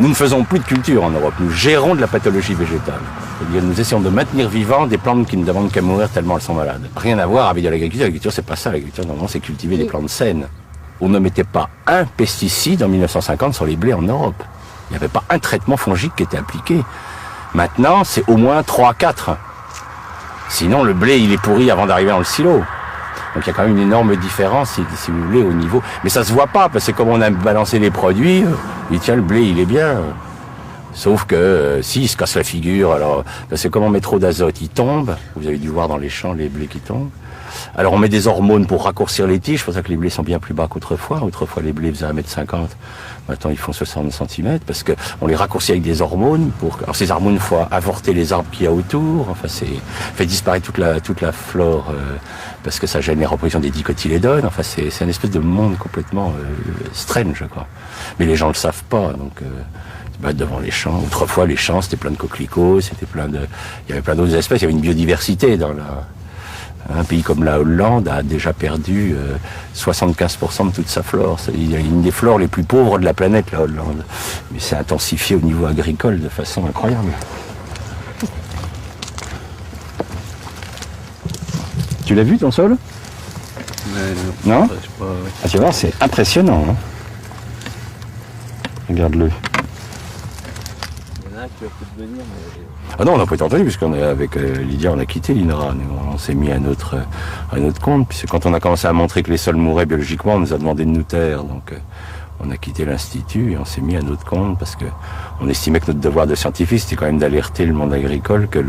Nous ne faisons plus de culture en Europe, nous gérons de la pathologie végétale. C'est-à-dire nous essayons de maintenir vivants des plantes qui ne demandent qu'à mourir tellement elles sont malades. Rien à voir avec l'agriculture. L'agriculture, c'est pas ça. L'agriculture, normalement, c'est cultiver des plantes saines. On ne mettait pas un pesticide en 1950 sur les blés en Europe. Il n'y avait pas un traitement fongique qui était appliqué. Maintenant, c'est au moins 3-4. Sinon, le blé, il est pourri avant d'arriver dans le silo. Donc il y a quand même une énorme différence, si vous voulez, au niveau. Mais ça se voit pas, parce que comme on a balancé les produits, il tient le blé, il est bien. Sauf que s'il se casse la figure, alors c'est comme on met trop d'azote, il tombe. Vous avez dû voir dans les champs les blés qui tombent. Alors on met des hormones pour raccourcir les tiges, c'est pour ça que les blés sont bien plus bas qu'autrefois. Autrefois les blés faisaient 1,50 m. Maintenant ils font 60 cm parce que on les raccourcit avec des hormones pour. Alors ces hormones font avorter les arbres qu'il y a autour. Enfin c'est fait disparaître toute la flore parce que ça gêne les reproductions des dicotylédones. Enfin c'est un espèce de monde complètement strange quoi. Mais les gens le savent pas donc. Devant les champs. Autrefois les champs c'était plein de coquelicots, c'était il y avait plein d'autres espèces. Il y avait une biodiversité dans un pays comme la Hollande a déjà perdu 75% de toute sa flore. C'est une des flores les plus pauvres de la planète, la Hollande. Mais c'est intensifié au niveau agricole de façon incroyable. Tu l'as vu ton sol? Non. Ah, tu vois, c'est impressionnant. Hein, regarde-le. Tu vas peut-être venir, mais... Ah non, on n'a pas été entendu, puisqu'on est avec Lydia, on a quitté l'INRA. On s'est mis à notre compte, puisque quand on a commencé à montrer que les sols mouraient biologiquement, on nous a demandé de nous taire. Donc on a quitté l'Institut et on s'est mis à notre compte, parce que on estimait que notre devoir de scientifique, c'était quand même d'alerter le monde agricole que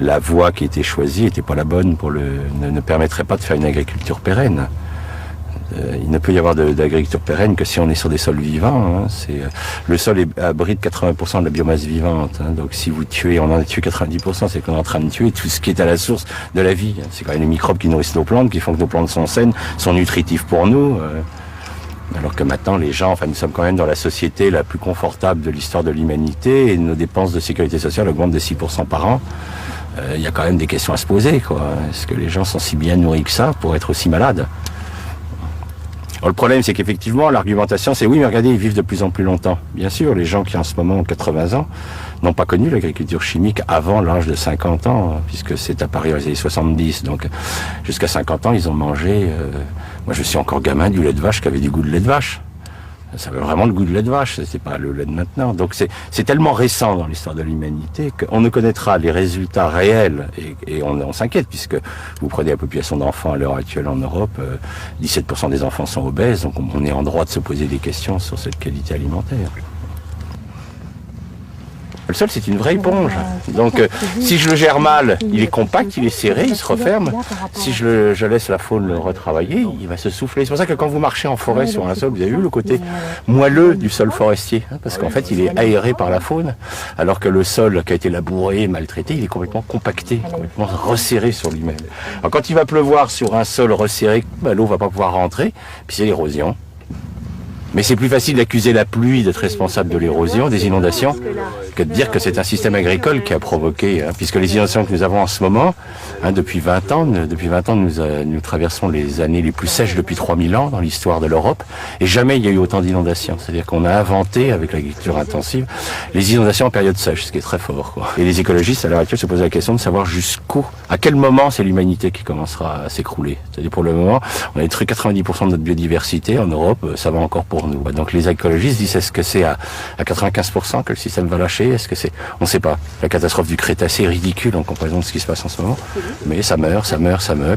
la voie qui était choisie n'était pas la bonne, ne permettrait pas de faire une agriculture pérenne. Il ne peut y avoir d'agriculture pérenne que si on est sur des sols vivants. Hein. Le sol abrite 80% de la biomasse vivante. Hein. Donc si vous tuez, on en a tué 90%, c'est qu'on est en train de tuer tout ce qui est à la source de la vie. C'est quand même les microbes qui nourrissent nos plantes, qui font que nos plantes sont saines, sont nutritives pour nous. Alors que maintenant, les gens, nous sommes quand même dans la société la plus confortable de l'histoire de l'humanité et nos dépenses de sécurité sociale augmentent de 6% par an. Il y a quand même des questions à se poser, quoi. Est-ce que les gens sont si bien nourris que ça pour être aussi malades ? Alors, le problème, c'est qu'effectivement, l'argumentation, c'est oui, mais regardez, ils vivent de plus en plus longtemps. Bien sûr, les gens qui en ce moment ont 80 ans n'ont pas connu l'agriculture chimique avant l'âge de 50 ans, puisque c'est apparu dans les années 70. Donc, jusqu'à 50 ans, ils ont mangé... moi, je suis encore gamin du lait de vache qui avait du goût de lait de vache. Ça avait vraiment le goût de lait de vache, c'est pas le lait de maintenant. Donc c'est tellement récent dans l'histoire de l'humanité qu'on ne connaîtra les résultats réels et on s'inquiète, puisque vous prenez la population d'enfants à l'heure actuelle en Europe, 17% des enfants sont obèses, donc on est en droit de se poser des questions sur cette qualité alimentaire. Le sol, c'est une vraie éponge. Donc, si je le gère mal, il est compact, il est serré, il se referme. Si je laisse la faune le retravailler, il va se souffler. C'est pour ça que quand vous marchez en forêt sur un sol, vous avez vu le côté moelleux du sol forestier, hein, parce qu'en fait, il est aéré par la faune, alors que le sol qui a été labouré, maltraité, il est complètement compacté, complètement resserré sur lui-même. Alors, quand il va pleuvoir sur un sol resserré, l'eau va pas pouvoir rentrer, puis c'est l'érosion. Mais c'est plus facile d'accuser la pluie d'être responsable de l'érosion, des inondations, que de dire que c'est un système agricole qui a provoqué, puisque les inondations que nous avons en ce moment, depuis 20 ans, nous traversons les années les plus sèches depuis 3000 ans dans l'histoire de l'Europe, et jamais il y a eu autant d'inondations. C'est-à-dire qu'on a inventé, avec l'agriculture intensive, les inondations en période sèche, ce qui est très fort, quoi. Et les écologistes, à l'heure actuelle, se posent la question de savoir à quel moment c'est l'humanité qui commencera à s'écrouler. C'est-à-dire pour le moment, on a détruit 90% de notre biodiversité en Europe, ça va encore pour nous. Donc les écologistes disent, est-ce que c'est à 95% que le système va lâcher? Est-ce que c'est... On ne sait pas. La catastrophe du Crétacé est ridicule en comparaison de ce qui se passe en ce moment. Mais ça meurt,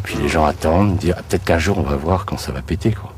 puis les gens attendent, disent, peut-être qu'un jour on va voir quand ça va péter, quoi.